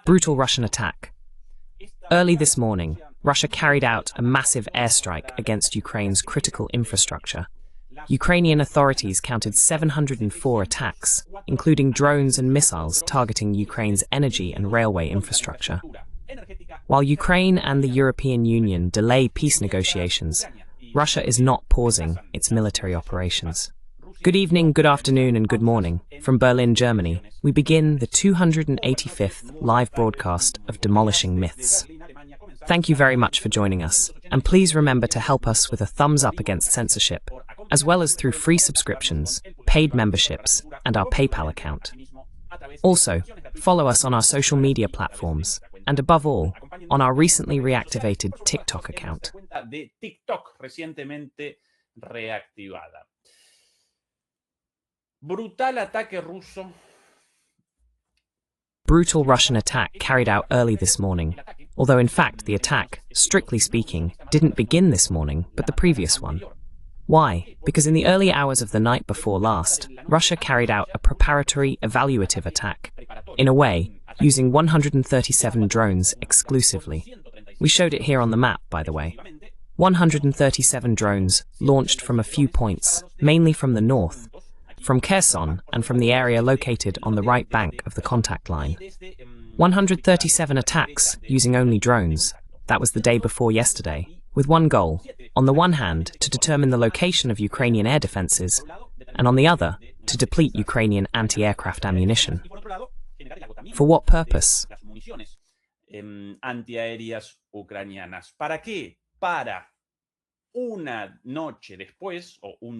Brutal Russian attack. Early this morning, Russia carried out a massive airstrike against Ukraine's critical infrastructure. Ukrainian authorities counted 704 attacks, including drones and missiles targeting Ukraine's energy and railway infrastructure. While Ukraine and the European Union delay peace negotiations, Russia is not pausing its military operations. Good evening, good afternoon, and good morning. From Berlin, Germany, we begin the 285th live broadcast of Demolishing Myths. Thank you very much for joining us, and please remember to help us with a thumbs up against censorship, as well as through free subscriptions, paid memberships, and our PayPal account. Also, follow us on our social media platforms, and above all, on our recently reactivated TikTok account. Brutal Russian attack carried out early this morning, although in fact the attack, strictly speaking, didn't begin this morning, but the previous one. Why? Because in the early hours of the night before last, Russia carried out a preparatory evaluative attack, in a way, using 137 drones exclusively. We showed it here on the map, by the way. 137 drones launched from a few points, mainly from the north, from Kherson and from the area located on the right bank of the contact line. 137 attacks using only drones. That was the day before yesterday, with one goal, on the one hand, to determine the location of Ukrainian air defenses, and on the other, to deplete Ukrainian anti-aircraft ammunition. For what purpose?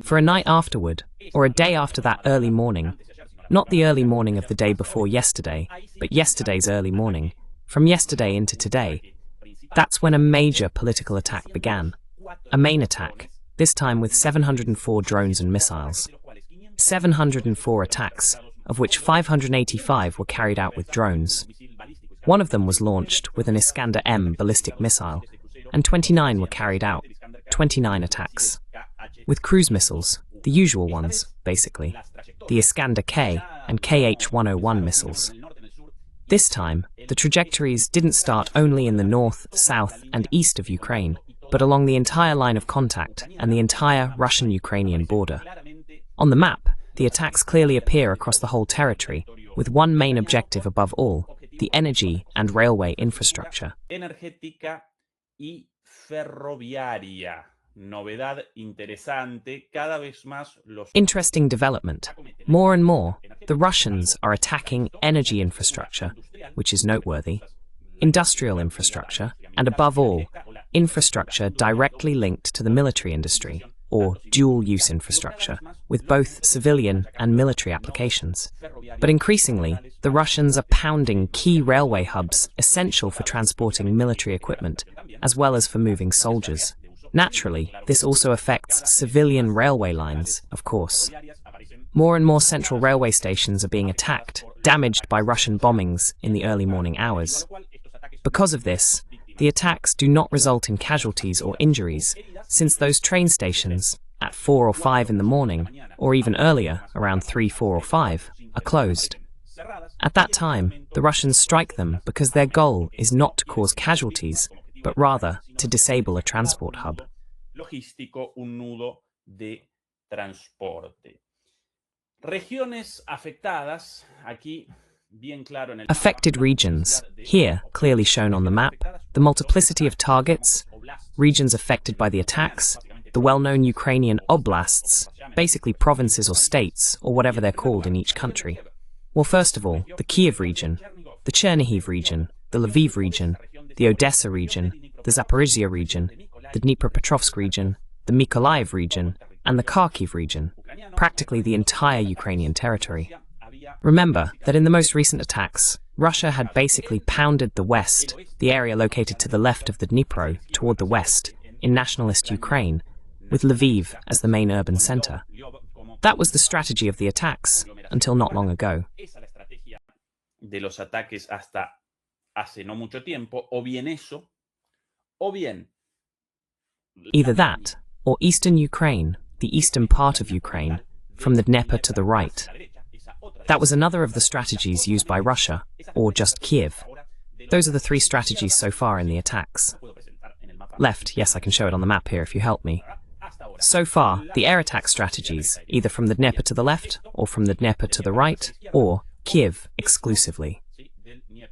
For a night afterward, or a day after that early morning, not the early morning of the day before yesterday, but yesterday's early morning, from yesterday into today, that's when a major political attack began. A main attack, this time with 704 drones and missiles. 704 attacks, of which 585 were carried out with drones. One of them was launched with an Iskander-M ballistic missile, and 29 were carried out, 29 attacks. With cruise missiles, the usual ones, basically, the Iskander-K and KH-101 missiles. This time, the trajectories didn't start only in the north, south, and east of Ukraine, but along the entire line of contact and the entire Russian-Ukrainian border. On the map, the attacks clearly appear across the whole territory, with one main objective above all, the energy and railway infrastructure. Interesting development. More and more, the Russians are attacking energy infrastructure, which is noteworthy, industrial infrastructure, and above all, infrastructure directly linked to the military industry, or dual-use infrastructure, with both civilian and military applications. But increasingly, the Russians are pounding key railway hubs essential for transporting military equipment, as well as for moving soldiers. Naturally, this also affects civilian railway lines, of course. More and more central railway stations are being attacked, damaged by Russian bombings in the early morning hours. Because of this, the attacks do not result in casualties or injuries, since those train stations, at 4 or 5 in the morning, or even earlier, around 3, 4 or 5, are closed. At that time, the Russians strike them because their goal is not to cause casualties, but rather to disable a transport hub. Affected regions, here clearly shown on the map, the multiplicity of targets, regions affected by the attacks, the well-known Ukrainian oblasts, basically provinces or states, or whatever they're called in each country. Well, first of all, the Kiev region, the Chernihiv region, the Lviv region, the Odessa region, the Zaporizhia region, the Dnipropetrovsk region, the Mykolaiv region, and the Kharkiv region, practically the entire Ukrainian territory. Remember that in the most recent attacks, Russia had basically pounded the west, the area located to the left of the Dnipro, toward the west, in nationalist Ukraine, with Lviv as the main urban center. That was the strategy of the attacks, until not long ago. De los ataques hasta hace no mucho tiempo, o bien eso, o bien Either that, or eastern Ukraine, the eastern part of Ukraine, from the Dnieper to the right. That was another of the strategies used by Russia, or just Kiev. Those are the three strategies so far in the attacks. Left, yes, I can show it on the map here if you help me. So far, the air attack strategies, either from the Dnieper to the left, or from the Dnieper to the right, or Kiev exclusively.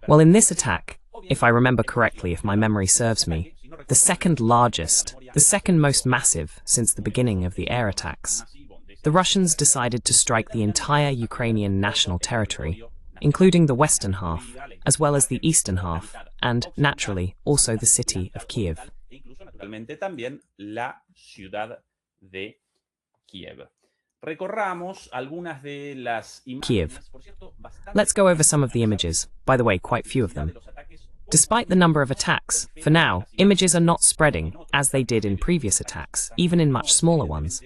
Well, in this attack, if I remember correctly, if my memory serves me, the second largest, the second most massive since the beginning of the air attacks, the Russians decided to strike the entire Ukrainian national territory, including the western half, as well as the eastern half, and, naturally, also the city of Kiev. Kiev. Let's go over some of the images, by the way, quite few of them. Despite the number of attacks, for now, images are not spreading, as they did in previous attacks, even in much smaller ones.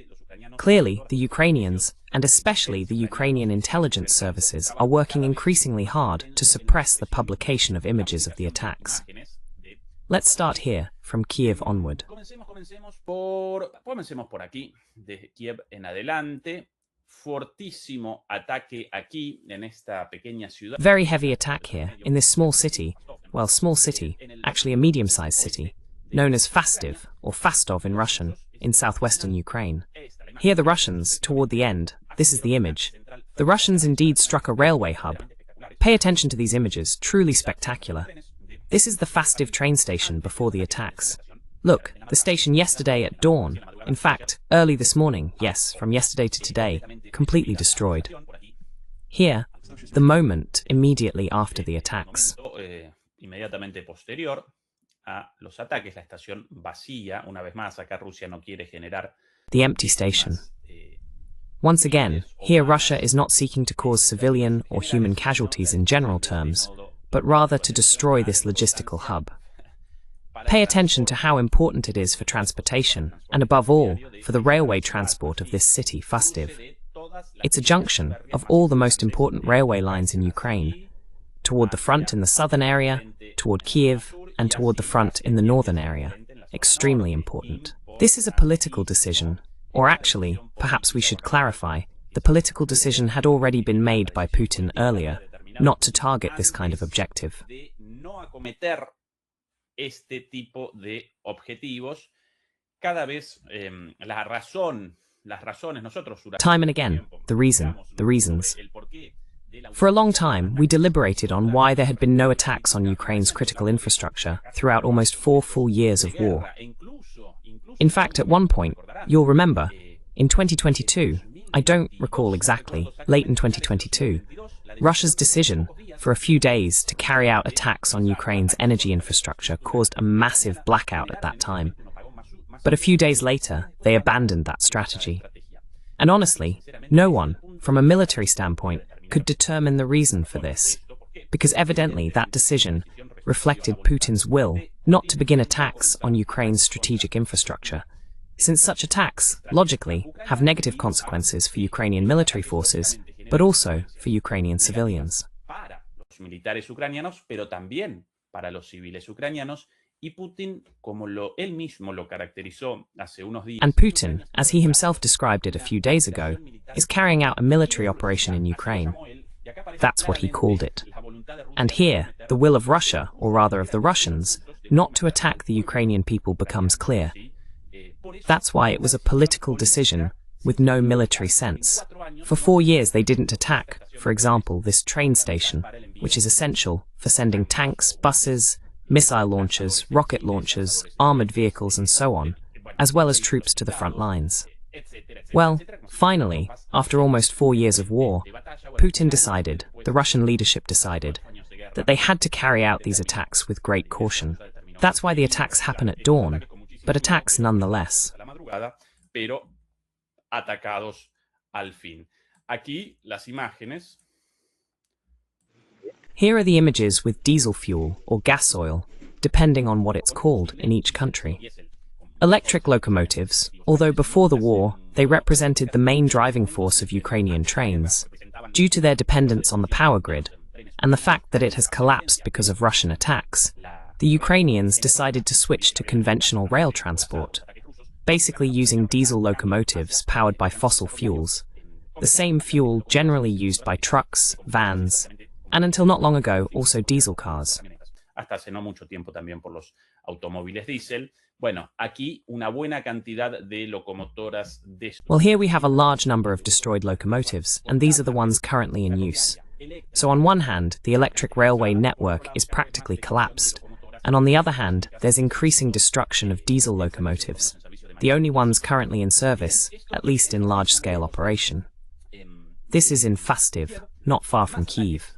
Clearly, the Ukrainians, and especially the Ukrainian intelligence services, are working increasingly hard to suppress the publication of images of the attacks. Let's start here, from Kiev onward. Comencemos por aquí, de Kiev en adelante. Fortísimo ataque aquí en esta pequeña ciudad. Very heavy attack here, in this small city, well, small city, actually a medium-sized city, known as Fastiv, or Fastov in Russian, in southwestern Ukraine. Here the Russians, toward the end, this is the image. The Russians indeed struck a railway hub. Pay attention to these images, truly spectacular. This is the Fastiv train station before the attacks. Look, the station yesterday at dawn, in fact, early this morning, yes, from yesterday to today, completely destroyed. Here, the moment immediately after the attacks. Inmediatamente posterior a los ataques, la estación vacía, una vez más, acá Rusia no quiere generar. The empty station. Once again, here Russia is not seeking to cause civilian or human casualties in general terms, but rather to destroy this logistical hub. Pay attention to how important it is for transportation, and above all, for the railway transport of this city, Fastiv. It's a junction of all the most important railway lines in Ukraine, toward the front in the southern area, toward Kiev, and toward the front in the northern area. Extremely important. This is a political decision, or actually, perhaps we should clarify, the political decision had already been made by Putin earlier, not to target this kind of objective. Este tipo de objetivos, cada vez las razones nosotros. Time and again, the reasons. For a long time, we deliberated on why there had been no attacks on Ukraine's critical infrastructure throughout almost 4 full years of war. In fact, at one point, you'll remember, in 2022, I don't recall exactly, late in 2022, Russia's decision for a few days to carry out attacks on Ukraine's energy infrastructure caused a massive blackout at that time. But a few days later, they abandoned that strategy. And honestly, no one, from a military standpoint, could determine the reason for this, because evidently that decision reflected Putin's will not to begin attacks on Ukraine's strategic infrastructure, since such attacks, logically, have negative consequences for Ukrainian military forces, but also for Ukrainian civilians. Militares ucranianos, pero también para los civiles ucranianos, y Putin, como él mismo lo caracterizó hace unos días. And Putin, as he himself described it a few days ago, is carrying out a military operation in Ukraine. That's what he called it. And here, the will of Russia, or rather of the Russians, not to attack the Ukrainian people becomes clear. That's why it was a political decision with no military sense. For 4 years they didn't attack, for example, this train station, which is essential for sending tanks, buses, missile launchers, rocket launchers, armored vehicles and so on, as well as troops to the front lines. Well, finally, after almost 4 years of war, Putin decided, the Russian leadership decided, that they had to carry out these attacks with great caution. That's why the attacks happen at dawn, but attacks nonetheless. Pero atacados al fin. Aquí las imágenes. Here are the images with diesel fuel or gas oil, depending on what it's called in each country. Electric locomotives, although before the war, they represented the main driving force of Ukrainian trains, due to their dependence on the power grid, and the fact that it has collapsed because of Russian attacks. The Ukrainians decided to switch to conventional rail transport, basically using diesel locomotives powered by fossil fuels, the same fuel generally used by trucks, vans, and until not long ago, also diesel cars. Hasta hace no mucho tiempo también por los automóviles diésel. Bueno, aquí una buena cantidad de locomotoras de... Well, here we have a large number of destroyed locomotives, and these are the ones currently in use. So on one hand, the electric railway network is practically collapsed, and on the other hand, there's increasing destruction of diesel locomotives, the only ones currently in service, at least in large-scale operation. This is in Fastiv, not far from Kyiv.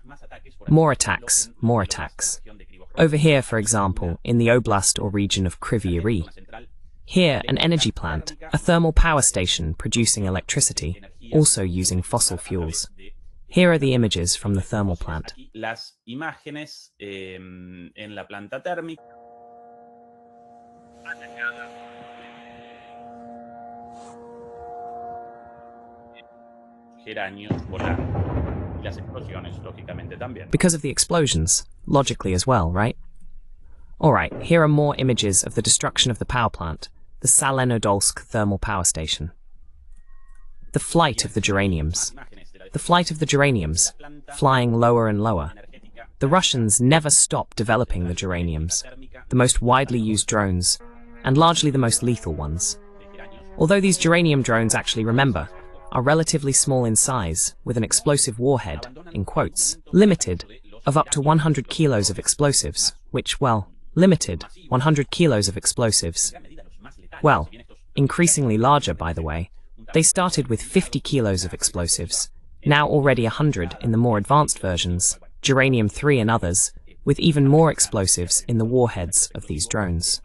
More attacks, more attacks. Over here, for example, in the oblast or region of Kryvyi Rih. Here, an energy plant, a thermal power station producing electricity, also using fossil fuels. Here are the images from the thermal plant. Las imágenes en la planta térmica. Geranios volando. Las explosiones, lógicamente, también. Because of the explosions, logically as well, right? Alright, here are more images of the destruction of the power plant, the Salenodolsk thermal power station. The flight of the geraniums. The flight of the geraniums, flying lower and lower. The Russians never stop developing the geraniums, the most widely used drones, and largely the most lethal ones. Although these geranium drones actually, remember, are relatively small in size, with an explosive warhead, in quotes, limited, of up to 100 kilos of explosives, which, well, limited, 100 kilos of explosives. Well, increasingly larger, by the way. They started with 50 kilos of explosives, now already 100 in the more advanced versions, Geranium-3 and others, with even more explosives in the warheads of these drones.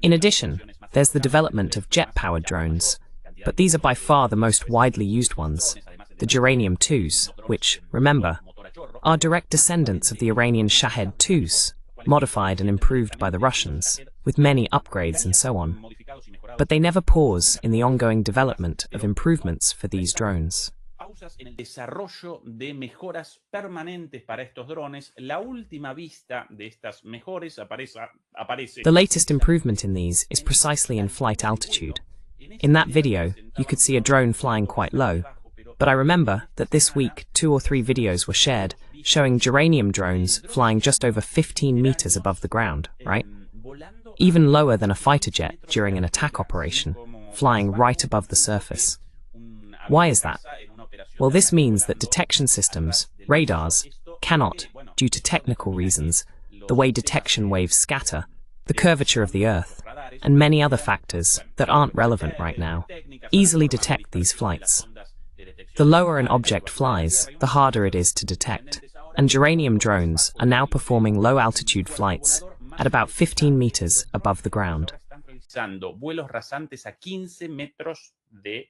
In addition, there's the development of jet-powered drones, but these are by far the most widely used ones, the Geranium-2s, which, remember, are direct descendants of the Iranian Shahed-2s, modified and improved by the Russians, with many upgrades and so on. But they never pause in the ongoing development of improvements for these drones. En el desarrollo de mejoras permanentes para estos drones, la última vista de estas mejoras aparece. The latest improvement in these is precisely in flight altitude. In that video, you could see a drone flying quite low, but I remember that this week 2 or 3 videos were shared showing geranium drones flying just over 15 meters above the ground, right? Even lower than a fighter jet during an attack operation, flying right above the surface. Why is that? Well, this means that detection systems, radars, cannot, due to technical reasons, the way detection waves scatter, the curvature of the Earth, and many other factors that aren't relevant right now, easily detect these flights. The lower an object flies, the harder it is to detect, and geranium drones are now performing low-altitude flights at about 15 meters above the ground. Vuelos rasantes a 15 metros de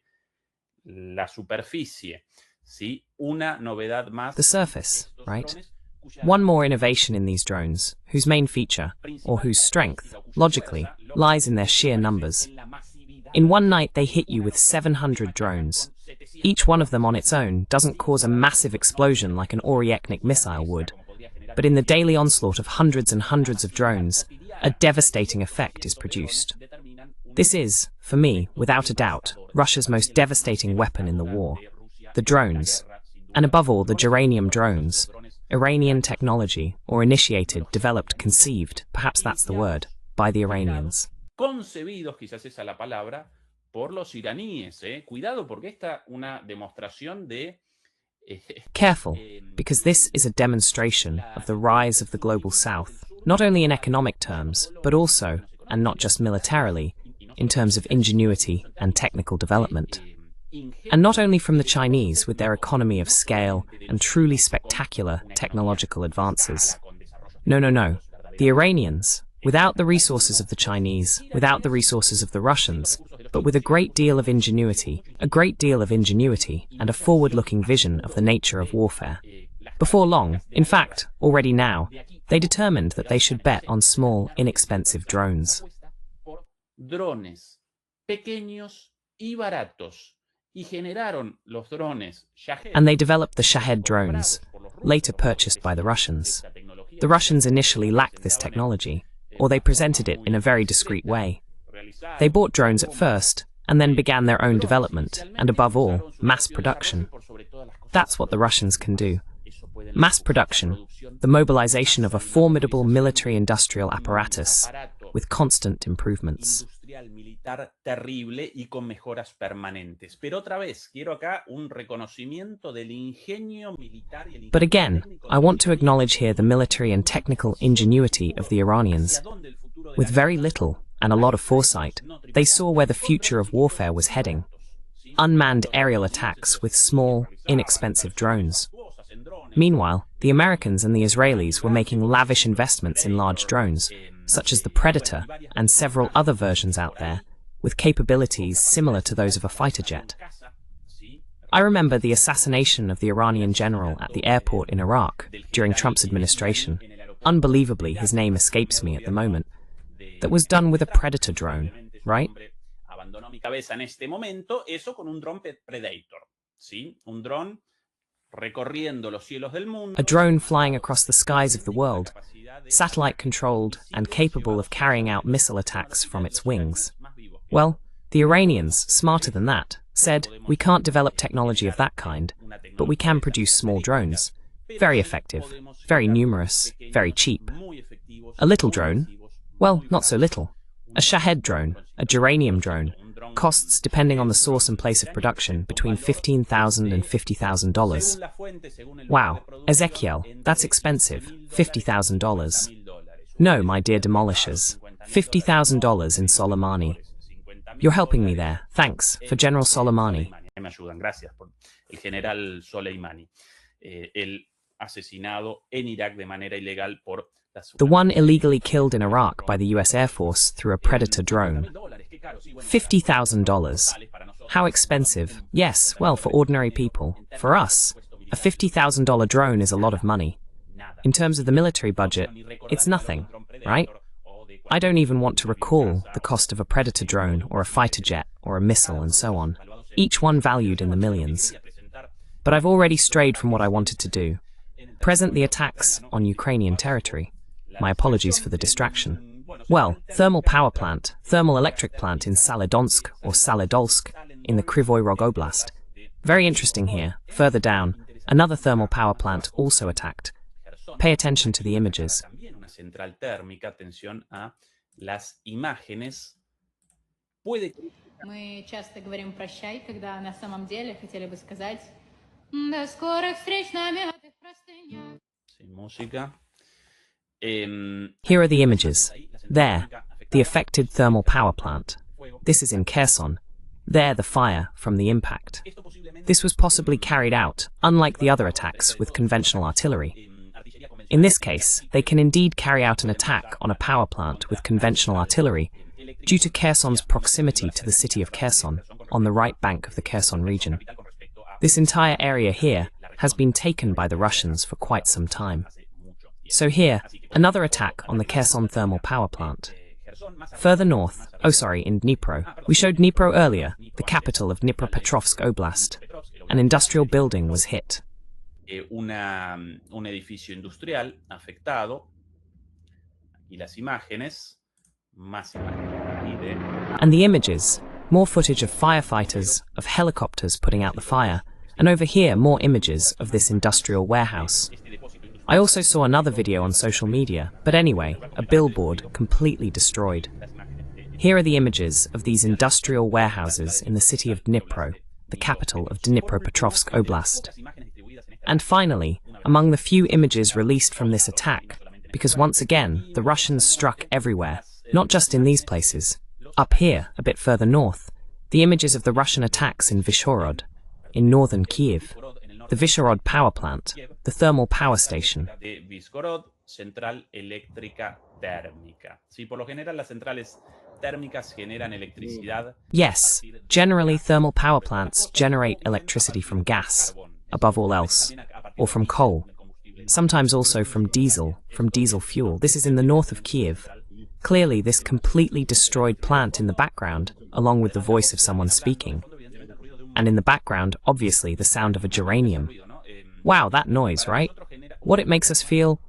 la superficie. Sí, una novedad más. The surface, right? One more innovation in these drones, whose main feature, or whose strength, logically, lies in their sheer numbers. In one night they hit you with 700 drones. Each one of them on its own doesn't cause a massive explosion like an Oryechnik missile would, but in the daily onslaught of hundreds and hundreds of drones, a devastating effect is produced. This is, for me, without a doubt, Russia's most devastating weapon in the war. The drones, and above all the geranium drones, Iranian technology, or initiated, developed, conceived, perhaps that's the word, by the Iranians. Concebidos, quizás esa la palabra, por los iraníes. Cuidado, porque esta una demostración de... Careful, because this is a demonstration of the rise of the global south, not only in economic terms, but also, and not just militarily, in terms of ingenuity and technical development. And not only from the Chinese with their economy of scale and truly spectacular technological advances. No. The Iranians, without the resources of the Chinese, without the resources of the Russians, but with a great deal of ingenuity and a forward-looking vision of the nature of warfare. Before long, in fact, already now, they determined that they should bet on small, inexpensive drones. Drones pequeños y baratos. And they developed the Shahed drones, later purchased by the Russians. The Russians initially lacked this technology, or they presented it in a very discreet way. They bought drones at first, and then began their own development, and above all, mass production. That's what the Russians can do. Mass production, the mobilization of a formidable military-industrial apparatus, with constant improvements. Terrible y con mejoras permanentes. Pero otra vez, quiero acá un reconocimiento del ingenio militar y el But again, I want to acknowledge here the military and technical ingenuity of the Iranians. With very little and a lot of foresight, they saw where the future of warfare was heading. Unmanned aerial attacks with small, inexpensive drones. Meanwhile, the Americans and the Israelis were making lavish investments in large drones, such as the Predator and several other versions out there, with capabilities similar to those of a fighter jet. I remember the assassination of the Iranian general at the airport in Iraq during Trump's administration. Unbelievably, his name escapes me at the moment. That was done with a Predator drone, right? Abandonó mi cabeza en este momento, eso con un dron Predator, ¿sí? Un dron recorriendo los cielos del mundo. A drone flying across the skies of the world, satellite-controlled and capable of carrying out missile attacks from its wings. Well, the Iranians, smarter than that, said, we can't develop technology of that kind, but we can produce small drones. Very effective, very numerous, very cheap. A little drone? Well, not so little. A Shahed drone, a geranium drone, costs, depending on the source and place of production, between $15,000 and $50,000. Wow, Ezekiel, that's expensive. $50,000. No, my dear demolishers. $50,000 in Soleimani. You're helping me there. Thanks, for General Soleimani. Me ayudan, gracias por el general Soleimani. El asesinado en Irak de manera ilegal por the one illegally killed in Iraq by the US Air Force through a Predator drone. $50,000. How expensive? Yes, well, for ordinary people. For us, a $50,000 drone is a lot of money. In terms of the military budget, it's nothing, right? I don't even want to recall the cost of a Predator drone or a fighter jet or a missile and so on, each one valued in the millions. But I've already strayed from what I wanted to do. Present the attacks on Ukrainian territory. My apologies for the distraction. Well, thermal power plant, thermal electric plant in Saledonsk or Saledolsk in the Krivoy Rog Oblast. Very interesting here. Further down, another thermal power plant also attacked. Pay attention to the images. Мы часто говорим «прощай», когда на самом деле хотели бы сказать «до скорых встреч на мятых простынях». Here are the images. There, the affected thermal power plant. This is in Kherson. There, the fire from the impact. This was possibly carried out, unlike the other attacks, with conventional artillery. In this case, they can indeed carry out an attack on a power plant with conventional artillery due to Kherson's proximity to the city of Kherson, on the right bank of the Kherson region. This entire area here has been taken by the Russians for quite some time. So here, another attack on the Kherson thermal power plant. Further north, in Dnipro. We showed Dnipro earlier, the capital of Dnipropetrovsk Oblast. An industrial building was hit. Un edificio industrial afectado. Y las imágenes, más imágenes. And the images, more footage of firefighters, of helicopters putting out the fire, and over here more images of this industrial warehouse. I also saw another video on social media, but anyway, a billboard completely destroyed. Here are the images of these industrial warehouses in the city of Dnipro, the capital of Dnipropetrovsk Oblast. And finally, among the few images released from this attack, because once again, the Russians struck everywhere, not just in these places. Up here, a bit further north, the images of the Russian attacks in Vyshhorod, in northern Kiev, the Vyshhorod power plant, the thermal power station. Central eléctrica térmica. Sí, por lo general las centrales térmicas generan electricidad. Yes, generally thermal power plants generate electricity from gas, above all else, or from coal, sometimes also from diesel fuel. This is in the north of Kiev. Clearly, this completely destroyed plant in the background, along with the voice of someone speaking. And in the background, obviously, the sound of a geranium. Wow, that noise, right? What it makes us feel?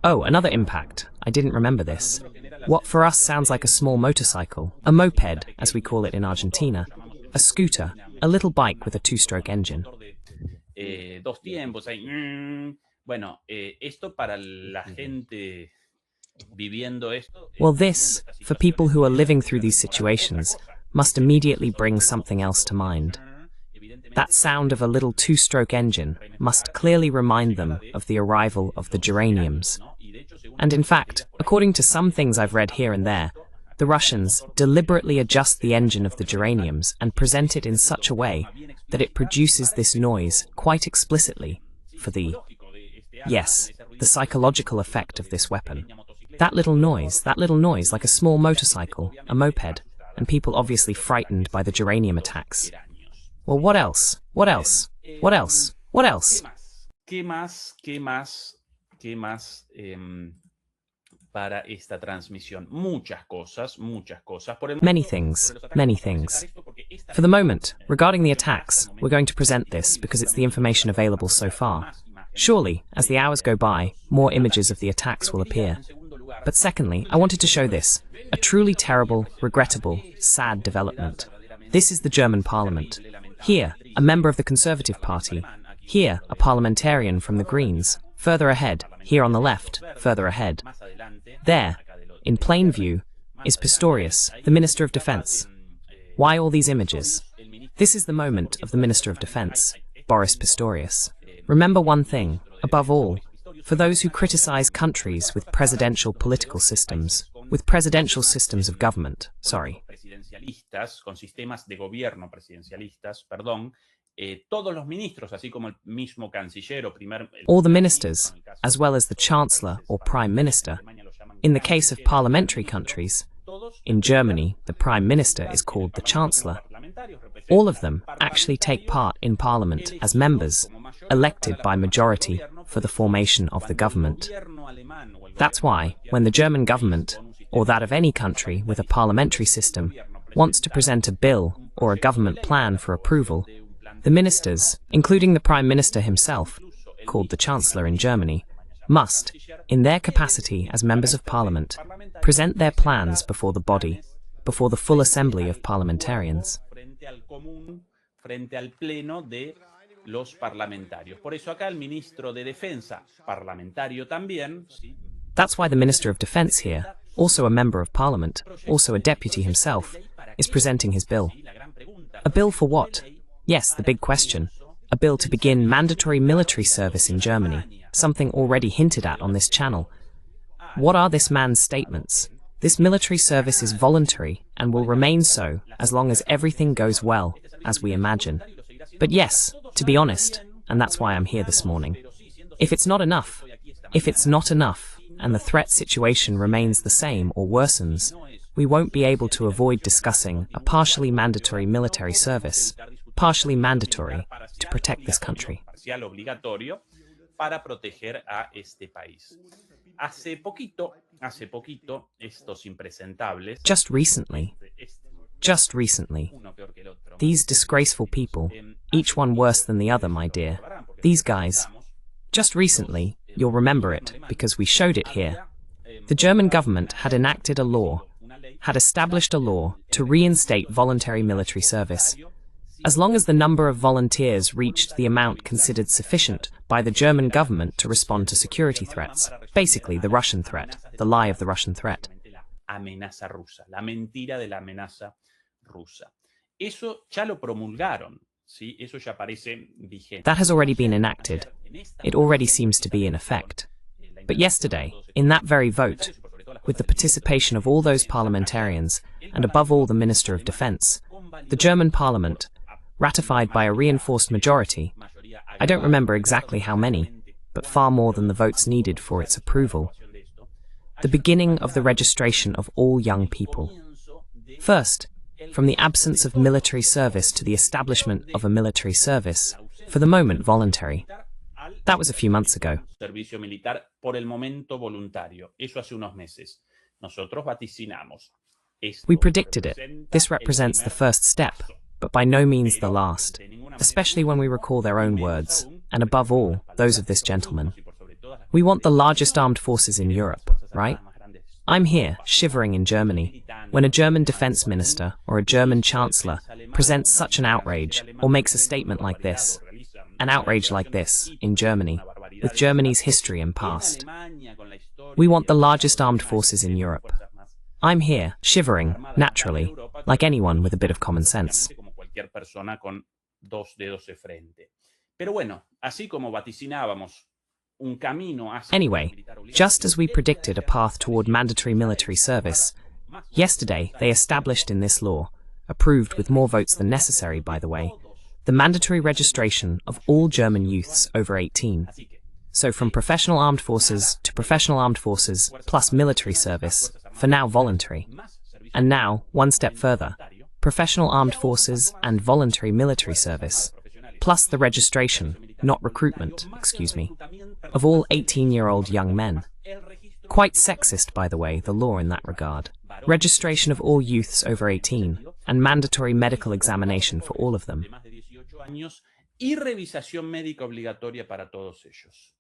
Oh, another impact. I didn't remember this. What for us sounds like a small motorcycle, a moped, as we call it in Argentina, a scooter, a little bike with a two-stroke engine. Dos tiempos ahí. Bueno, esto para la gente viviendo esto. Well, this, for people who are living through these situations, must immediately bring something else to mind. That sound of a little two-stroke engine must clearly remind them of the arrival of the geraniums. And in fact, according to some things I've read here and there, the Russians deliberately adjust the engine of the geraniums and present it in such a way that it produces this noise quite explicitly for the psychological effect of this weapon. That little noise like a small motorcycle, a moped, and people obviously frightened by the geranium attacks. Well, what else? What else? What else? What else? ¿Qué más para esta transmisión? Muchas cosas. Many things. For the moment, regarding the attacks, we're going to present this because it's the information available so far. Surely, as the hours go by, more images of the attacks will appear. But secondly, I wanted to show this, a truly terrible, regrettable, sad development. This is the German parliament. Here, a member of the Conservative Party. Here, a parliamentarian from the Greens. Further ahead, here on the left, further ahead. There, in plain view, is Pistorius, the Minister of Defense. Why all these images? This is the moment of the Minister of Defense, Boris Pistorius. Remember one thing, above all, for those who criticize countries with presidential political systems, with presidential systems of government, con sistemas de gobierno presidencialistas, perdón, todos los ministros, así como el mismo canciller o primer... All the ministers, as well as the chancellor or prime minister. In the case of parliamentary countries, in Germany, the prime minister is called the chancellor. All of them actually take part in parliament as members, elected by majority for the formation of the government. That's why, when the German government, or that of any country with a parliamentary system, wants to present a bill or a government plan for approval, the ministers, including the Prime Minister himself, called the Chancellor in Germany, must, in their capacity as members of Parliament, present their plans before the body, before the full assembly of parliamentarians. Frente al pleno de los parlamentarios. Por eso acá el ministro de Defensa, parlamentario también. That's why the Minister of Defense here, also a member of Parliament, also a deputy himself, is presenting his bill. A bill for what? Yes, the big question. A bill to begin mandatory military service in Germany, something already hinted at on this channel. What are this man's statements? This military service is voluntary and will remain so as long as everything goes well, as we imagine. But yes, to be honest, and that's why I'm here this morning, if it's not enough, and the threat situation remains the same or worsens, we won't be able to avoid discussing a partially mandatory military service, partially mandatory, to protect this country. Para proteger a este país. Hace poquito, estos impresentables. Just recently, these disgraceful people, each one worse than the other, my dear, these guys, just recently, you'll remember it because we showed it here. The German government had enacted a law, had established a law to reinstate voluntary military service, as long as the number of volunteers reached the amount considered sufficient by the German government to respond to security threats, basically the Russian threat, the lie of the Russian threat. Amenaza rusa, la mentira de la amenaza rusa. Eso ya lo promulgaron, ¿sí? Eso ya parece vigente. That has already been enacted. It already seems to be in effect. But yesterday, in that very vote, with the participation of all those parliamentarians and above all the Minister of Defense, the German parliament, ratified by a reinforced majority, I don't remember exactly how many, but far more than the votes needed for its approval, the beginning of the registration of all young people. First, from the absence of military service to the establishment of a military service, for the moment voluntary. That was a few months ago. Servicio militar por el momento voluntario. Eso hace unos meses. Nosotros vaticinamos. We predicted it. This represents the first step, but by no means the last, especially when we recall their own words, and above all, those of this gentleman. We want the largest armed forces in Europe, right? I'm here, shivering in Germany, when a German defense minister or a German chancellor presents such an outrage or makes a statement like this, an outrage like this, in Germany, with Germany's history and past. We want the largest armed forces in Europe. I'm here, shivering, naturally, like anyone with a bit of common sense. Anyway, just as we predicted a path toward mandatory military service, yesterday they established in this law, approved with more votes than necessary by the way, the mandatory registration of all German youths over 18. So from professional armed forces to professional armed forces plus military service, for now voluntary. And now, one step further, professional armed forces and voluntary military service, plus the registration, not recruitment, excuse me, of all 18-year-old young men. Quite sexist, by the way, the law in that regard. Registration of all youths over 18, and mandatory medical examination for all of them. Y revisación médica obligatoria para todos ellos.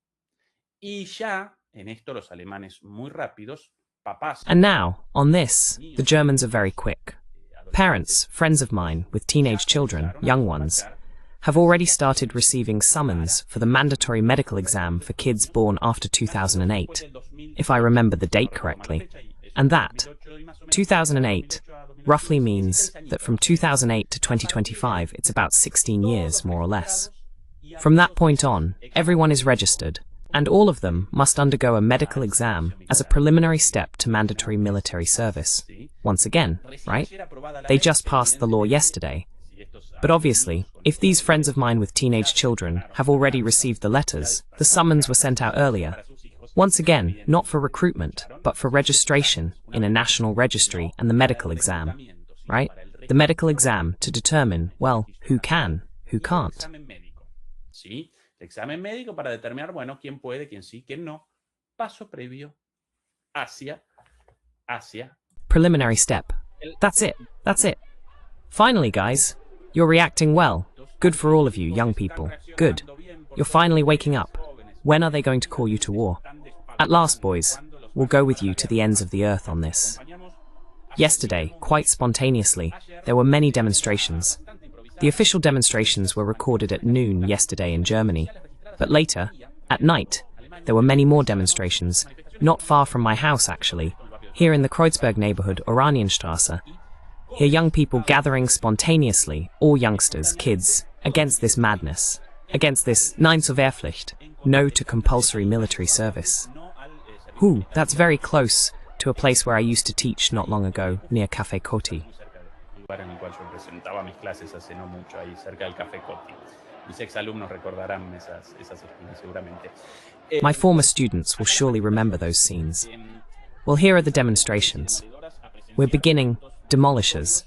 Y ya, en esto los alemanes muy rápidos, papás. And now, on this, the Germans are very quick. Parents, friends of mine, with teenage children, young ones, have already started receiving summons for the mandatory medical exam for kids born after 2008, if I remember the date correctly. And that, 2008, roughly means that from 2008 to 2025, it's about 16 years, more or less. From that point on, everyone is registered, and all of them must undergo a medical exam as a preliminary step to mandatory military service. Once again, right? They just passed the law yesterday. But obviously, if these friends of mine with teenage children have already received the letters, the summons were sent out earlier. Once again, not for recruitment, but for registration in a national registry and the medical exam, right? The medical exam to determine, well, who can, who can't. Sí, el examen médico para determinar, bueno, quién puede, quién sí, quién no. Paso previo hacia. Preliminary step. That's it. That's it. Finally, guys, you're reacting well. Good for all of you, young people. Good. You're finally waking up. When are they going to call you to war? At last, boys, we'll go with you to the ends of the earth on this. Yesterday, quite spontaneously, there were many demonstrations. The official demonstrations were recorded at noon yesterday in Germany, but later, at night, there were many more demonstrations, not far from my house actually, here in the Kreuzberg neighborhood, Oranienstraße. Here young people gathering spontaneously, all youngsters, kids, against this madness, against this Nein zur Wehrpflicht, no to compulsory military service. That's very close to a place where I used to teach not long ago, near Café Coty. En el cual yo presentaba mis clases hace no mucho, ahí cerca del Café Coty. Mis exalumnos recordarán esas esquinas seguramente. My former students will surely remember those scenes. Well, here are the demonstrations. We're beginning, demolishers,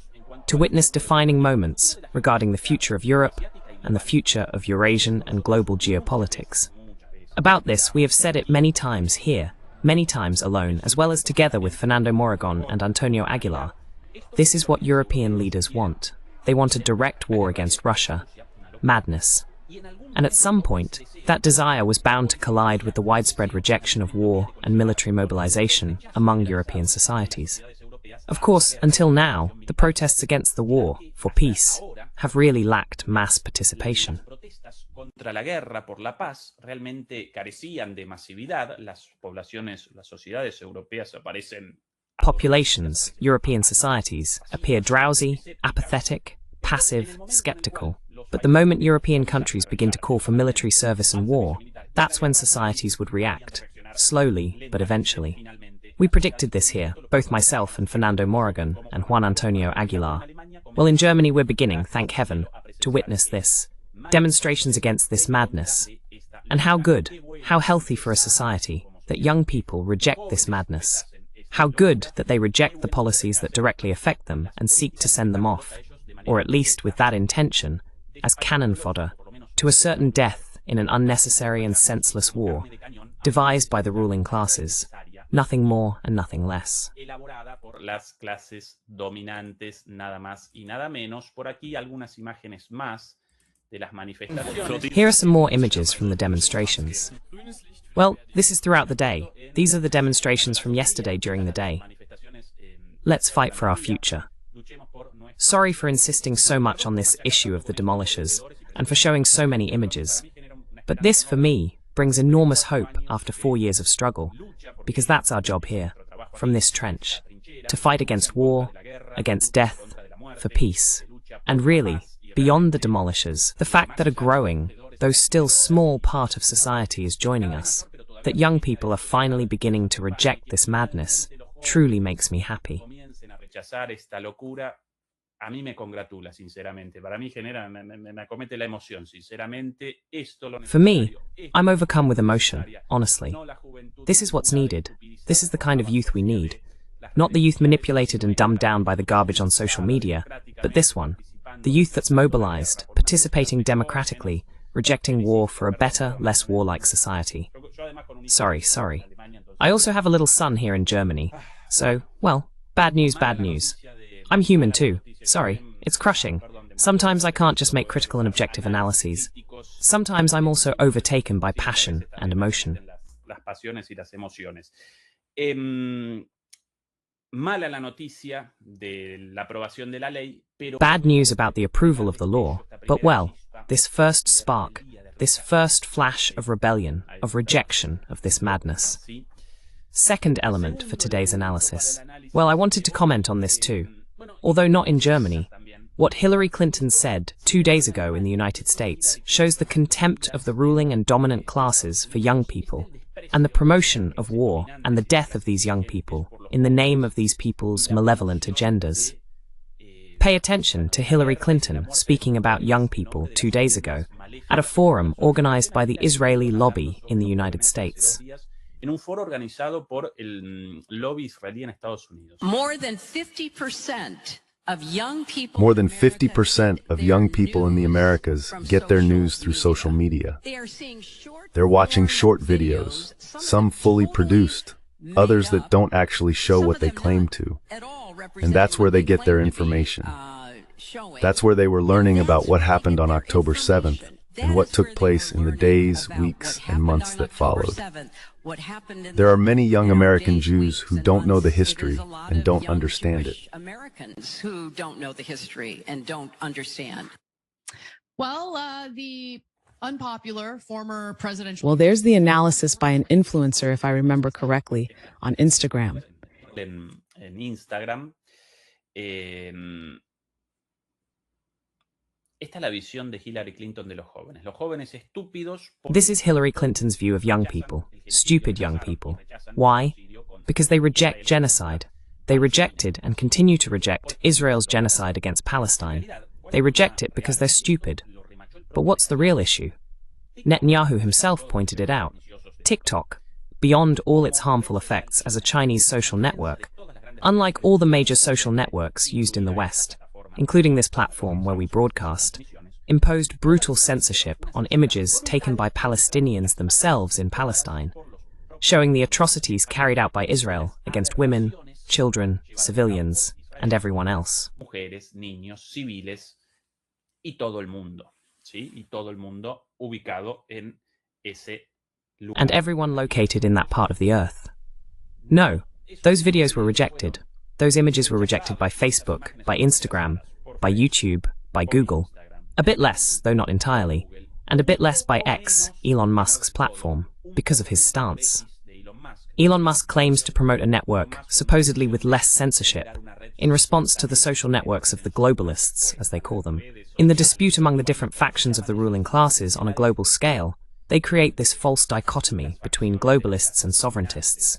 to witness defining moments regarding the future of Europe and the future of Eurasian and global geopolitics. About this, we have said it many times here, many times alone, as well as together with Fernando Moragon and Antonio Aguilar. This is what European leaders want. They want a direct war against Russia. Madness. And at some point, that desire was bound to collide with the widespread rejection of war and military mobilization among European societies. Of course, until now, the protests against the war, for peace, have really lacked mass participation. Contra la guerra por la paz realmente carecían de masividad. Las poblaciones, las sociedades europeas aparecen. Populations, European societies, appear drowsy, apathetic, passive, skeptical. But the moment European countries begin to call for military service and war, that's when societies would react, slowly but eventually. We predicted this here, both myself and Fernando Morrigan and Juan Antonio Aguilar. Well, in Germany we're beginning, thank heaven, to witness this. Demonstrations against this madness. And how good, how healthy for a society that young people reject this madness. How good that they reject the policies that directly affect them and seek to send them off, or at least with that intention, as cannon fodder, to a certain death in an unnecessary and senseless war, devised by the ruling classes, nothing more and nothing less. Elaborada por las clases dominantes, nada más y nada menos. Por aquí algunas imágenes más de las manifestaciones. Here are some more images from the demonstrations. Well, this is throughout the day. These are the demonstrations from yesterday during the day. Let's fight for our future. Sorry for insisting so much on this issue of the demolishers, and for showing so many images. But this, for me, brings enormous hope after 4 years of struggle, because that's our job here, from this trench, to fight against war, against death, for peace. And really, beyond the demolishers, the fact that a growing, though still small part of society is joining us, that young people are finally beginning to reject this madness, truly makes me happy. A mí me congratula, sinceramente. Para mí genera, me acomete la emoción, sinceramente. For me, I'm overcome with emotion, honestly. This is what's needed. This is the kind of youth we need. Not the youth manipulated and dumbed down by the garbage on social media, but this one. The youth that's mobilized, participating democratically, rejecting war for a better, less warlike society. Sorry. I also have a little son here in Germany. So, well, bad news, bad news. I'm human too. Sorry, it's crushing. Sometimes I can't just make critical and objective analyses. Sometimes I'm also overtaken by passion and emotion. Bad news about the approval of the law, but well, this first spark, this first flash of rebellion, of rejection of this madness. Second element for today's analysis. Well, I wanted to comment on this too. Although not in Germany, what Hillary Clinton said 2 days ago in the United States shows the contempt of the ruling and dominant classes for young people, and the promotion of war and the death of these young people in the name of these people's malevolent agendas. Pay attention to Hillary Clinton speaking about young people 2 days ago at a forum organized by the Israeli lobby in the United States. En un foro organizado por el lobby israelí en Estados Unidos. More than 50% of young people in the Americas get their news through social media. They're watching short videos, some fully produced, others that don't actually show what they claim to. And that's where they get their information. That's where they were learning about what happened on October 7th and what took place in the days, weeks, and months that followed. There are many young American Jews who don't know the history and don't understand it. Well, the unpopular former presidential... Well, there's the analysis by an influencer, if I remember correctly, on Instagram. En Instagram, esta es la visión de Hillary Clinton de los jóvenes. Los jóvenes estúpidos... This is Hillary Clinton's view of young people, stupid young people. Why? Because they reject genocide. They rejected and continue to reject Israel's genocide against Palestine. They reject it because they're stupid. But what's the real issue? Netanyahu himself pointed it out. TikTok, beyond all its harmful effects as a Chinese social network, unlike all the major social networks used in the West, including this platform where we broadcast, imposed brutal censorship on images taken by Palestinians themselves in Palestine, showing the atrocities carried out by Israel against women, children, civilians, and everyone else. Mujeres, niños, civiles, y todo el mundo, ¿sí? Y todo el mundo ubicado en ese lugar. And everyone located in that part of the earth. No, those videos were rejected. Those images were rejected by Facebook, by Instagram, by YouTube, by Google. A bit less, though not entirely, and a bit less by X, Elon Musk's platform, because of his stance. Elon Musk claims to promote a network, supposedly with less censorship, in response to the social networks of the globalists, as they call them. In the dispute among the different factions of the ruling classes on a global scale, they create this false dichotomy between globalists and sovereigntists.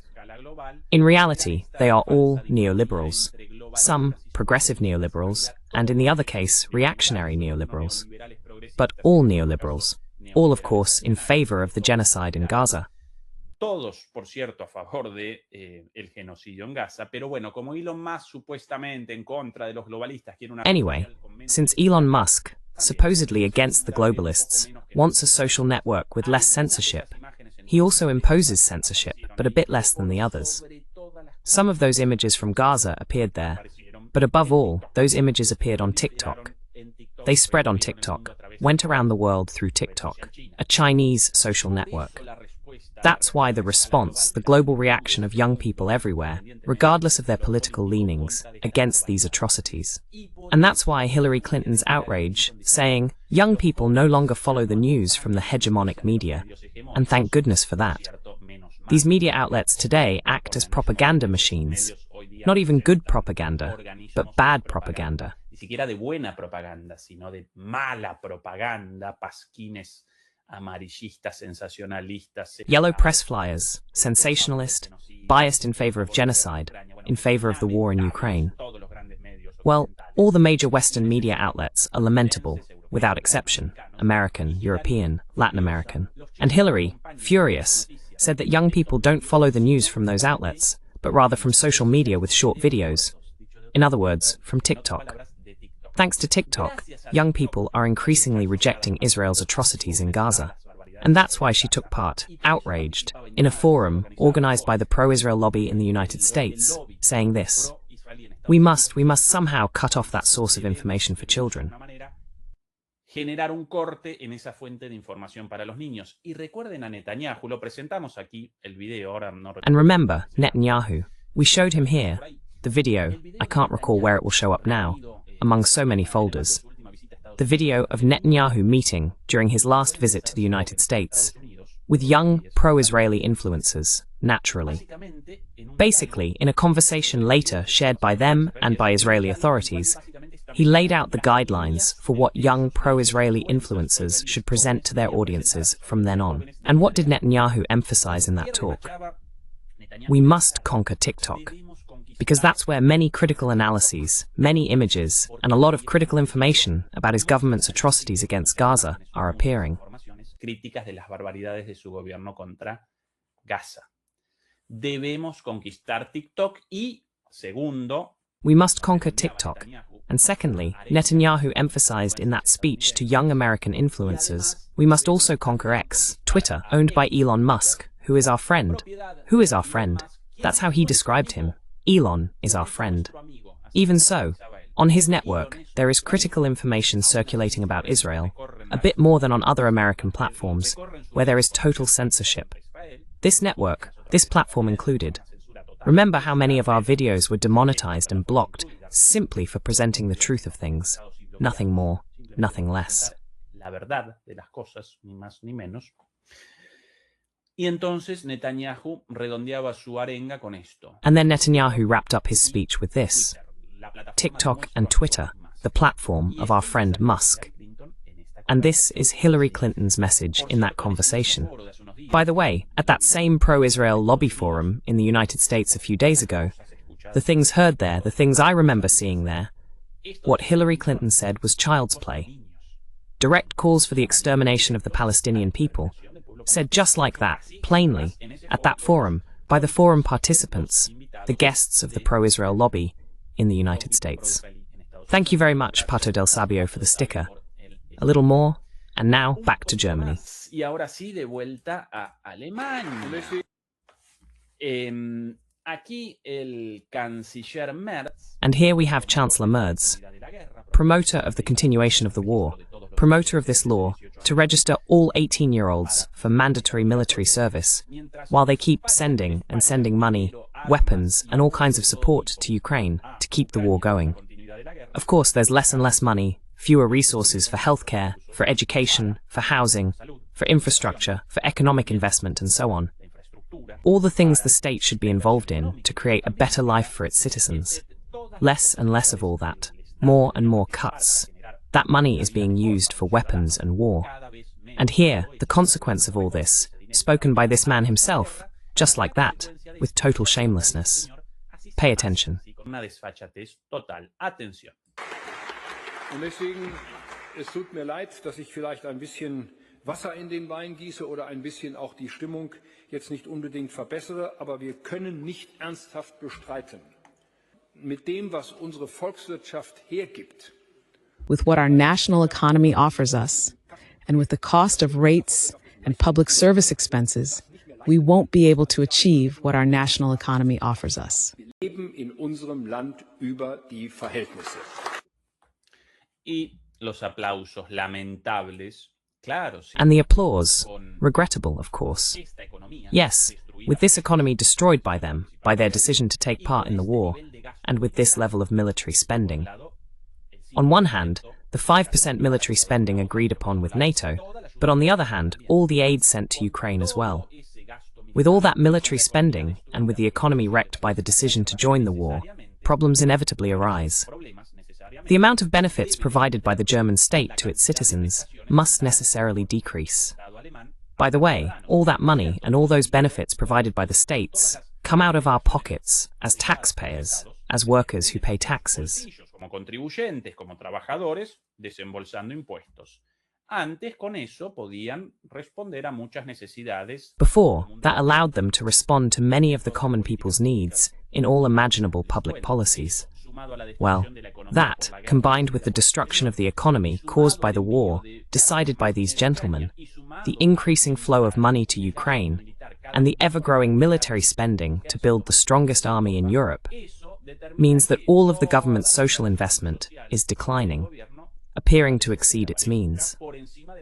In reality, they are all neoliberals. Some progressive neoliberals, and in the other case, reactionary neoliberals. But all neoliberals. All, of course, in favor of the genocide in Gaza. Todos, por cierto, a favor de el genocidio en Gaza, pero bueno, como Elon Musk supuestamente en contra de los globalistas quiere una... Anyway, since Elon Musk, supposedly against the globalists, wants a social network with less censorship, he also imposes censorship, but a bit less than the others. Some of those images from Gaza appeared there, but above all, those images appeared on TikTok. They spread on TikTok, went around the world through TikTok, a Chinese social network. That's why the response, the global reaction of young people everywhere, regardless of their political leanings, against these atrocities. And that's why Hillary Clinton's outrage, saying, young people no longer follow the news from the hegemonic media, and thank goodness for that. These media outlets today act as propaganda machines. Not even good propaganda, but bad propaganda. Ni siquiera de buena propaganda, sino de mala propaganda, pasquines amarillistas, sensacionalistas. Yellow press flyers, sensationalist, biased in favor of genocide, in favor of the war in Ukraine. Well, all the major Western media outlets are lamentable, without exception, American, European, Latin American. And Hillary, furious, said that young people don't follow the news from those outlets, but rather from social media with short videos. In other words, from TikTok. Thanks to TikTok, young people are increasingly rejecting Israel's atrocities in Gaza. And that's why she took part, outraged, in a forum organized by the pro-Israel lobby in the United States, saying this: we must somehow cut off that source of information for children. Generar un corte en esa fuente de información para los niños. Y recuerden a Netanyahu, lo presentamos aquí, el video, ahora no recuerdo. And remember, Netanyahu. We showed him here, the video, I can't recall where it will show up now, among so many folders. The video of Netanyahu meeting during his last visit to the United States with young pro-Israeli influencers, naturally. Basically, in a conversation later shared by them and by Israeli authorities, he laid out the guidelines for what young pro-Israeli influencers should present to their audiences from then on. And what did Netanyahu emphasize in that talk? We must conquer TikTok, because that's where many critical analyses, many images, and a lot of critical information about his government's atrocities against Gaza are appearing. Críticas de las barbaridades de su gobierno contra Gaza. Debemos conquistar TikTok y, segundo, we must conquer TikTok. And secondly, Netanyahu emphasized in that speech to young American influencers, we must also conquer X, Twitter, owned by Elon Musk, who is our friend. Who is our friend? That's how he described him. Elon is our friend. Even so, on his network, there is critical information circulating about Israel, a bit more than on other American platforms, where there is total censorship. This network, this platform included. Remember how many of our videos were demonetized and blocked simply for presenting the truth of things. Nothing more, nothing less. La verdad de las cosas, ni más ni menos. Y entonces Netanyahu redondeaba su arenga con esto. And then Netanyahu wrapped up his speech with this: TikTok and Twitter, the platform of our friend Musk. And this is Hillary Clinton's message in that conversation. By the way, at that same pro-Israel lobby forum in the United States a few days ago, the things heard there, the things I remember seeing there, what Hillary Clinton said was child's play. Direct calls for the extermination of the Palestinian people, said just like that, plainly, at that forum, by the forum participants, the guests of the pro-Israel lobby in the United States. Thank you very much, Pato del Sabio, for the sticker. A little more, and now back to Germany. Y ahora sí, de vuelta a Alemania. Aquí el canciller Merz. And here we have Chancellor Merz, promoter of the continuation of the war, promoter of this law to register all 18-year-olds for mandatory military service, while they keep sending and sending money, weapons, and all kinds of support to Ukraine to keep the war going. Of course, there's less and less money, fewer resources for healthcare, for education, for housing, for infrastructure, for economic investment, and so on. All the things the state should be involved in to create a better life for its citizens. Less and less of all that. More and more cuts. That money is being used for weapons and war. And here, the consequence of all this, spoken by this man himself, just like that, with total shamelessness. Pay attention. Una desfachatez total. Atención. Und deswegen, es tut mir leid, dass ich vielleicht ein bisschen Wasser in den Wein gieße oder ein bisschen auch die Stimmung jetzt nicht unbedingt verbessere, aber wir können nicht ernsthaft bestreiten, mit dem, was unsere Volkswirtschaft hergibt. With what our national economy offers us, and with the cost of rates and public service expenses, we won't be able to achieve what our national economy offers us. Wir leben in unserem Land über die Verhältnisse. Y los aplausos lamentables, claro. And the applause, regrettable, of course. Yes, with this economy destroyed by them, by their decision to take part in the war, and with this level of military spending. On one hand, the 5% military spending agreed upon with NATO, but on the other hand, all the aid sent to Ukraine as well. With all that military spending, and with the economy wrecked by the decision to join the war, problems inevitably arise. The amount of benefits provided by the German state to its citizens must necessarily decrease. By the way, all that money and all those benefits provided by the states come out of our pockets as taxpayers, as workers who pay taxes. Como contribuyentes, como trabajadores, desembolsando impuestos. Antes, con eso, podían responder a muchas necesidades. Before, that allowed them to respond to many of the common people's needs in all imaginable public policies. Well, that, combined with the destruction of the economy caused by the war, decided by these gentlemen, the increasing flow of money to Ukraine, and the ever-growing military spending to build the strongest army in Europe, means that all of the government's social investment is declining, appearing to exceed its means.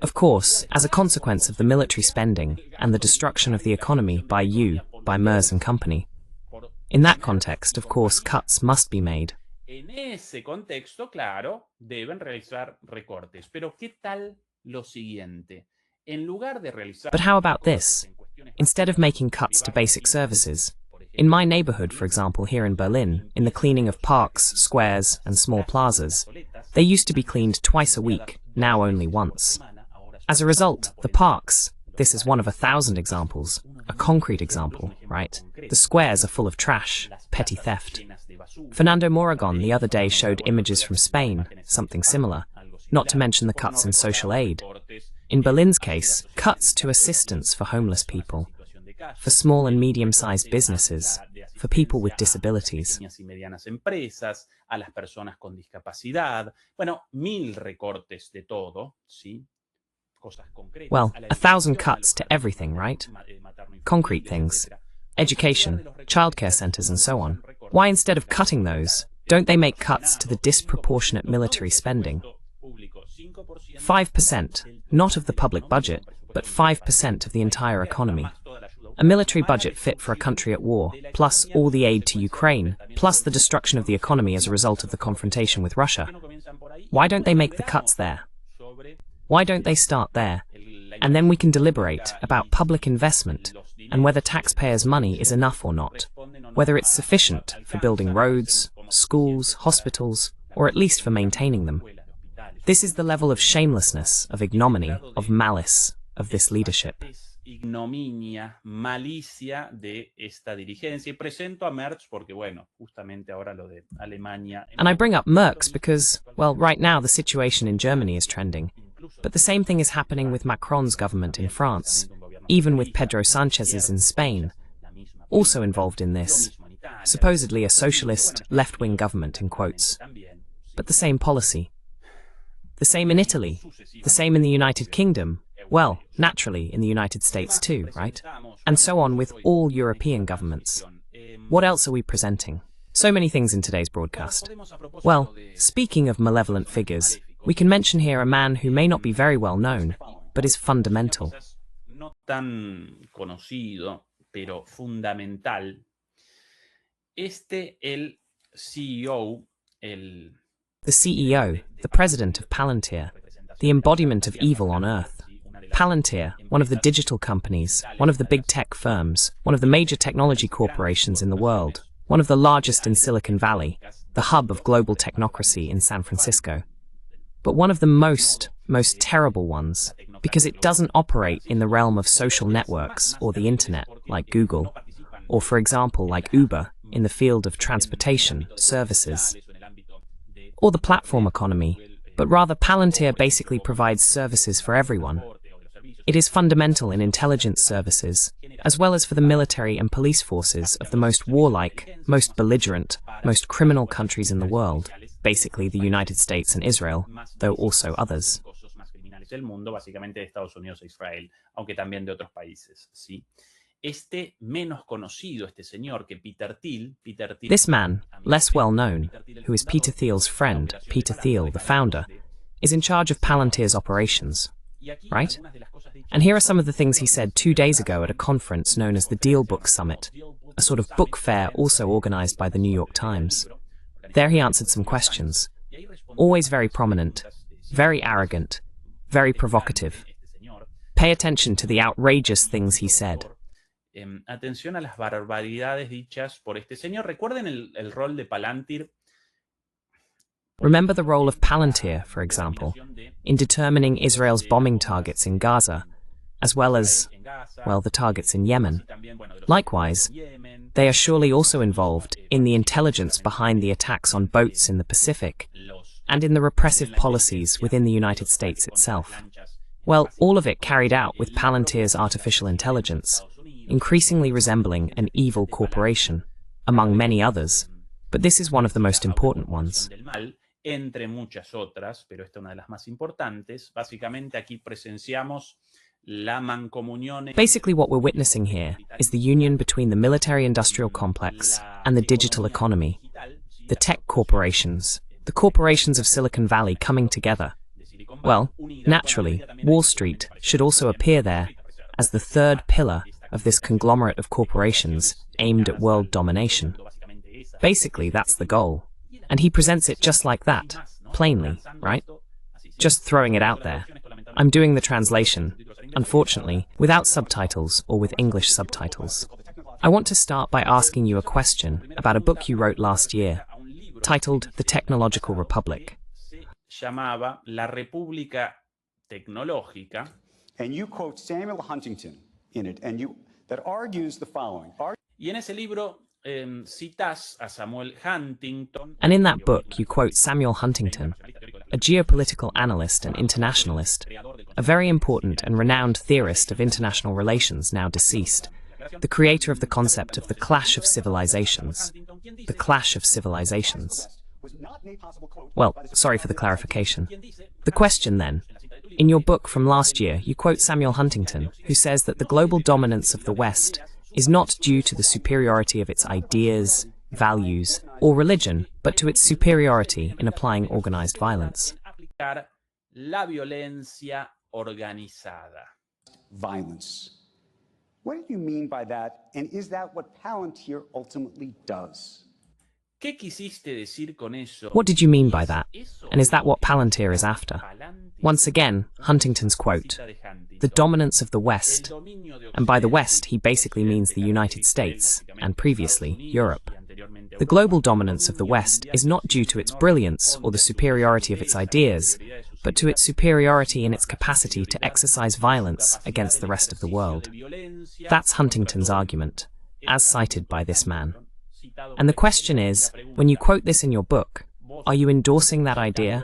Of course, as a consequence of the military spending and the destruction of the economy by Merz and Company. In that context, of course, cuts must be made. En ese contexto, claro, deben realizar recortes. Pero ¿qué tal lo siguiente? En lugar de realizar... But how about this? Instead of making cuts to basic services, in my neighborhood, for example, here in Berlin, in the cleaning of parks, squares, and small plazas, they used to be cleaned twice a week, now only once. As a result, the parks, this is one of 1,000 examples, a concrete example, right? The squares are full of trash, petty theft. Fernando Moragon the other day showed images from Spain, something similar, not to mention the cuts in social aid. In Berlin's case, cuts to assistance for homeless people, for small and medium-sized businesses, for people with disabilities. A las personas con discapacidad. Bueno, 1,000 recortes de todo, ¿sí? Well, 1,000 cuts to everything, right? Concrete things. Education, childcare centers, and so on. Why, instead of cutting those, don't they make cuts to the disproportionate military spending? 5%, not of the public budget, but 5% of the entire economy. A military budget fit for a country at war, plus all the aid to Ukraine, plus the destruction of the economy as a result of the confrontation with Russia. Why don't they make the cuts there? Why don't they start there? And then we can deliberate about public investment and whether taxpayers' money is enough or not, whether it's sufficient for building roads, schools, hospitals, or at least for maintaining them. This is the level of shamelessness, of ignominy, of malice of this leadership. Ignominia, malicia de esta dirigencia. Y presento a Merz porque, bueno, justamente ahora lo de Alemania. And I bring up Merz because, well, right now the situation in Germany is trending. But the same thing is happening with Macron's government in France, even with Pedro Sanchez's in Spain, also involved in this, supposedly a socialist, left-wing government in quotes. But the same policy. The same in Italy, the same in the United Kingdom, well, naturally in the United States too, right? And so on with all European governments. What else are we presenting? So many things in today's broadcast. Well, speaking of malevolent figures, we can mention here a man who may not be very well known, but is fundamental. No tan conocido, pero fundamental. El CEO, The CEO, the president of Palantir, the embodiment of evil on earth. Palantir, one of the digital companies, one of the big tech firms, one of the major technology corporations in the world, one of the largest in Silicon Valley, the hub of global technocracy in San Francisco. But one of the most terrible ones, because it doesn't operate in the realm of social networks or the internet, like Google, or for example, like Uber, in the field of transportation, services, or the platform economy, but rather Palantir basically provides services for everyone. It is fundamental in intelligence services, as well as for the military and police forces of the most warlike, most belligerent, most criminal countries in the world, basically the United States and Israel, though also others. Del mundo, básicamente de Estados Unidos e Israel, aunque también de otros países, ¿sí? Este menos conocido, este señor que Peter Thiel. This man, less well known, who is Peter Thiel's friend, Peter Thiel, the founder, is in charge of Palantir's operations, right? And here are some of the things he said 2 days ago at a conference known as the Deal Book Summit, a sort of book fair also organized by the New York Times. There he answered some questions, always very prominent, very arrogant, very provocative. Pay attention to the outrageous things he said. Atención a las barbaridades dichas por este señor. Recuerden el rol de Palantir. Remember the role of Palantir, for example, in determining Israel's bombing targets in Gaza, as well as, well, the targets in Yemen. Likewise, they are surely also involved in the intelligence behind the attacks on boats in the Pacific, and in the repressive policies within the United States itself. Well, all of it carried out with Palantir's artificial intelligence, increasingly resembling an evil corporation, among many others, but this is one of the most important ones. Entre muchas otras, pero esta es una de las más importantes. Básicamente aquí presenciamos la mancomunión. Basically what we're witnessing here is the union between the military-industrial complex and the digital economy, the tech corporations, the corporations of Silicon Valley coming together. Well, naturally, Wall Street should also appear there as the third pillar of this conglomerate of corporations aimed at world domination. Basically, that's the goal. And he presents it just like that, plainly, right? Just throwing it out there. I'm doing the translation, unfortunately, without subtitles or with English subtitles. I want to start by asking you a question about a book you wrote last year, titled The Technological Republic. Llamaba La República Tecnológica. And you quote Samuel Huntington in it, that argues the following. Y en ese libro citas a Samuel Huntington. And in that book, you quote Samuel Huntington, a geopolitical analyst and internationalist, a very important and renowned theorist of international relations now deceased, the creator of the concept of the clash of civilizations. The clash of civilizations. Well, sorry for the clarification. The question then, in your book from last year, you quote Samuel Huntington, who says that the global dominance of the West is not due to the superiority of its ideas, values, or religion, but to its superiority in applying organized violence. La violencia organizada. Violence. What do you mean by that, and is that what Palantir ultimately does? ¿Qué quisiste decir con eso? What did you mean by that? And is that what Palantir is after? Once again, Huntington's quote, the dominance of the West, and by the West he basically means the United States, and previously, Europe. The global dominance of the West is not due to its brilliance or the superiority of its ideas, but to its superiority in its capacity to exercise violence against the rest of the world. That's Huntington's argument, as cited by this man. And the question is, when you quote this in your book, are you endorsing that idea?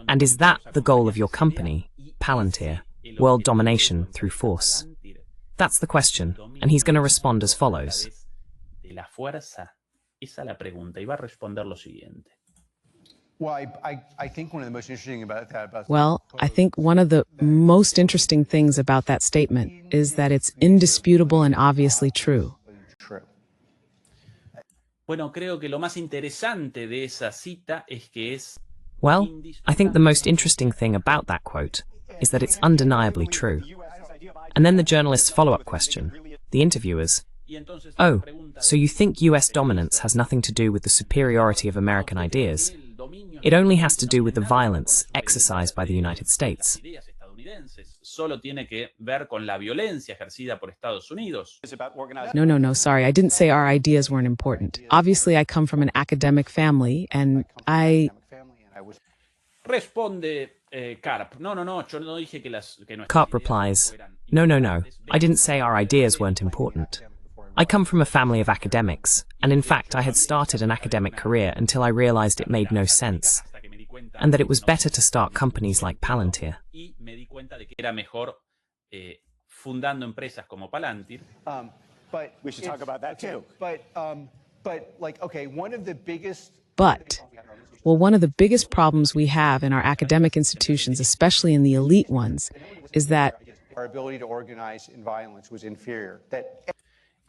And is that the goal of your company, Palantir, world domination through force? That's the question, and he's going to respond as follows. Well, I think one of the most interesting about that... Well, I think one of the most interesting things about that statement is that it's indisputable and obviously true. Bueno, creo que lo más interesante de esa cita es que es... Well, I think the most interesting thing about that quote is that it's undeniably true. And then the journalist's follow-up question, the interviewers, oh, so you think US dominance has nothing to do with the superiority of American ideas? It only has to do with the violence exercised by the United States. Solo tiene que ver con la violencia ejercida por Estados Unidos. No, sorry, I didn't say our ideas weren't important. Obviously, I come from an academic family, and Responde Karp replies, No, I didn't say our ideas weren't important. I come from a family of academics, and in fact I had started an academic career until I realized it made no sense, and that it was better to start companies like Palantir. But we should talk about that too. But like, okay, one of the biggest problems we have in our academic institutions, especially in the elite ones, is that our ability to organize in violence was inferior.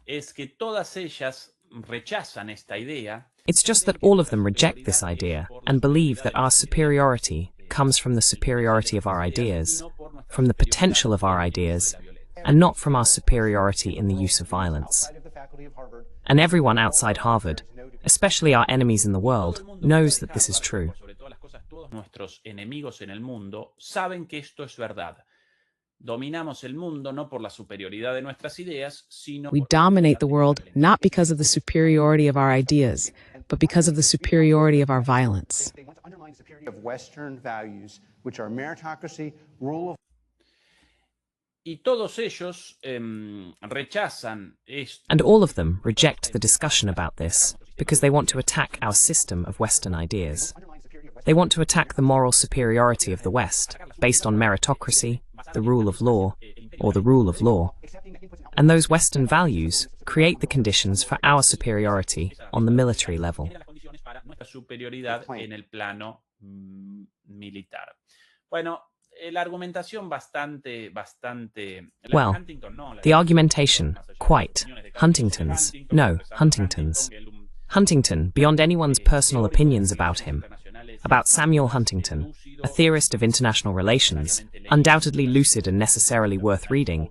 Es que todas ellas rechazan esta idea. It's just that all of them reject this idea and believe that our superiority comes from the superiority of our ideas, from the potential of our ideas, and not from our superiority in the use of violence. And everyone outside Harvard, especially our enemies in the world, knows that this is true. Nuestros enemigos en el mundo saben que esto es verdad. Dominamos el mundo no por la superioridad de nuestras ideas, sino we dominate the world not because of the superiority of our ideas, but because of the superiority of our violence. Of Western values, which are meritocracy, rule of Y todos ellos rechazan esto. And all of them reject the discussion about this because they want to attack our system of Western ideas. They want to attack the moral superiority of the West based on meritocracy, the rule of law, or the rule of law. And those Western values create the conditions for our superiority on the military level. Superioridad en el plano militar. Bueno, la argumentación bastante. Well, the argumentation, quite. Huntington's. No, Huntington's. Huntington, beyond anyone's personal opinions about him, about Samuel Huntington, a theorist of international relations, undoubtedly lucid and necessarily worth reading.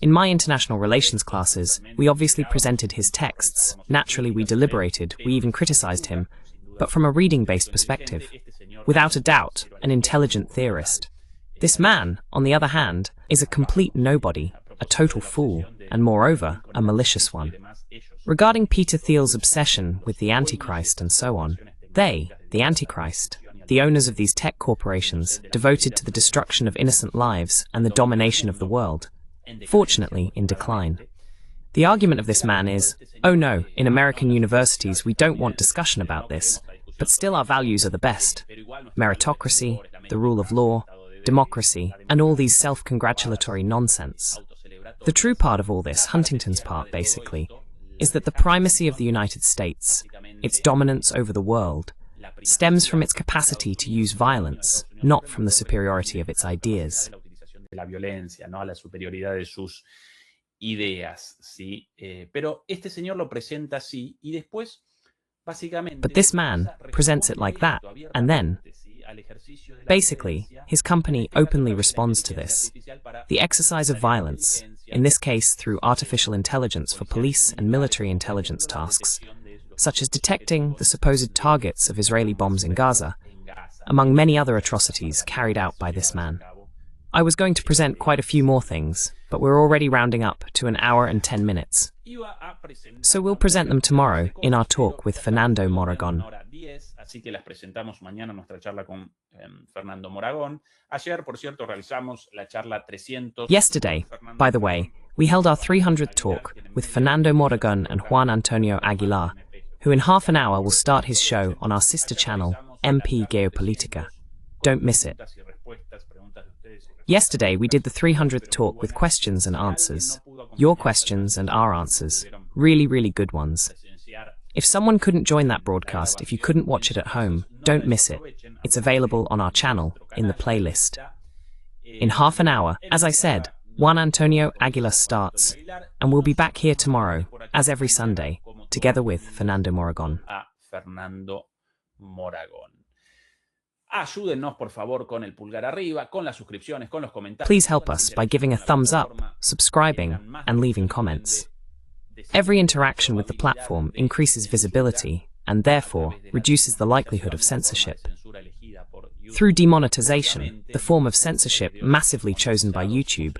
In my international relations classes, we obviously presented his texts, naturally we deliberated, we even criticized him, but from a reading-based perspective. Without a doubt, an intelligent theorist. This man, on the other hand, is a complete nobody, a total fool, and moreover, a malicious one. Regarding Peter Thiel's obsession with the Antichrist and so on, they, the Antichrist, the owners of these tech corporations, devoted to the destruction of innocent lives and the domination of the world, fortunately in decline. The argument of this man is, oh no, in American universities we don't want discussion about this, but still our values are the best. Meritocracy, the rule of law, democracy, and all these self-congratulatory nonsense. The true part of all this, Huntington's part basically, is that the primacy of the United States, its dominance over the world, stems from its capacity to use violence, not from the superiority of its ideas. La violencia, ¿no? A la superioridad de sus ideas, ¿sí? Pero este señor lo presenta así y después, básicamente. But this man presents it like that, and then, basically, his company openly responds to this. The exercise of violence, in this case through artificial intelligence for police and military intelligence tasks, such as detecting the supposed targets of Israeli bombs in Gaza, among many other atrocities carried out by this man. I was going to present quite a few more things, but we're already rounding up to an hour and 10 minutes. So we'll present them tomorrow in our talk with Fernando Moragon. Así que las presentamos mañana en nuestra charla con Fernando Moragón. Ayer, por cierto, realizamos la charla 300. Yesterday, by the way, we held our 300th talk with Fernando Moragon and Juan Antonio Aguilar, who in half an hour will start his show on our sister channel, MP Geopolítica. Don't miss it. Yesterday, we did the 300th talk with questions and answers. Your questions and our answers. Really, really good ones. If someone couldn't join that broadcast, if you couldn't watch it at home, don't miss it. It's available on our channel, in the playlist. In half an hour, as I said, Juan Antonio Aguilar starts, and we'll be back here tomorrow, as every Sunday, together with Fernando Moragon. Ayúdennos, por favor, con el pulgar arriba, con las suscripciones, con los comentarios. Please help us by giving a thumbs up, subscribing, and leaving comments. Every interaction with the platform increases visibility and therefore reduces the likelihood of censorship. Through demonetization, the form of censorship massively chosen by YouTube,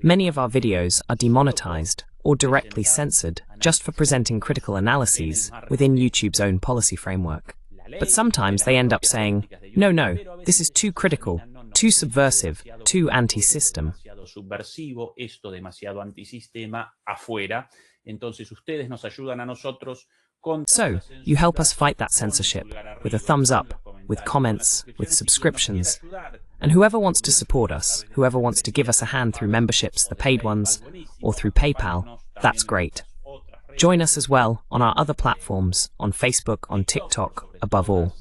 many of our videos are demonetized or directly censored just for presenting critical analyses within YouTube's own policy framework. But sometimes they end up saying, no, this is too critical, too subversive, too anti-system. Demasiado subversivo, esto demasiado antisistema afuera. Entonces ustedes nos ayudan a nosotros. So, you help us fight that censorship with a thumbs up, with comments, with subscriptions. And whoever wants to support us, whoever wants to give us a hand through memberships, the paid ones, or through PayPal, that's great. Join us as well on our other platforms, on Facebook, on TikTok, above all.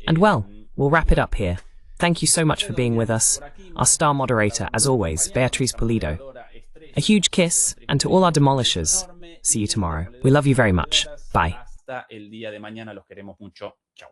And well, we'll wrap it up here. Thank you so much for being with us. Our star moderator, as always, Beatriz Pulido. A huge kiss, and to all our demolishers, see you tomorrow. We love you very much. Bye. Hasta el día de mañana, los queremos mucho. Chao.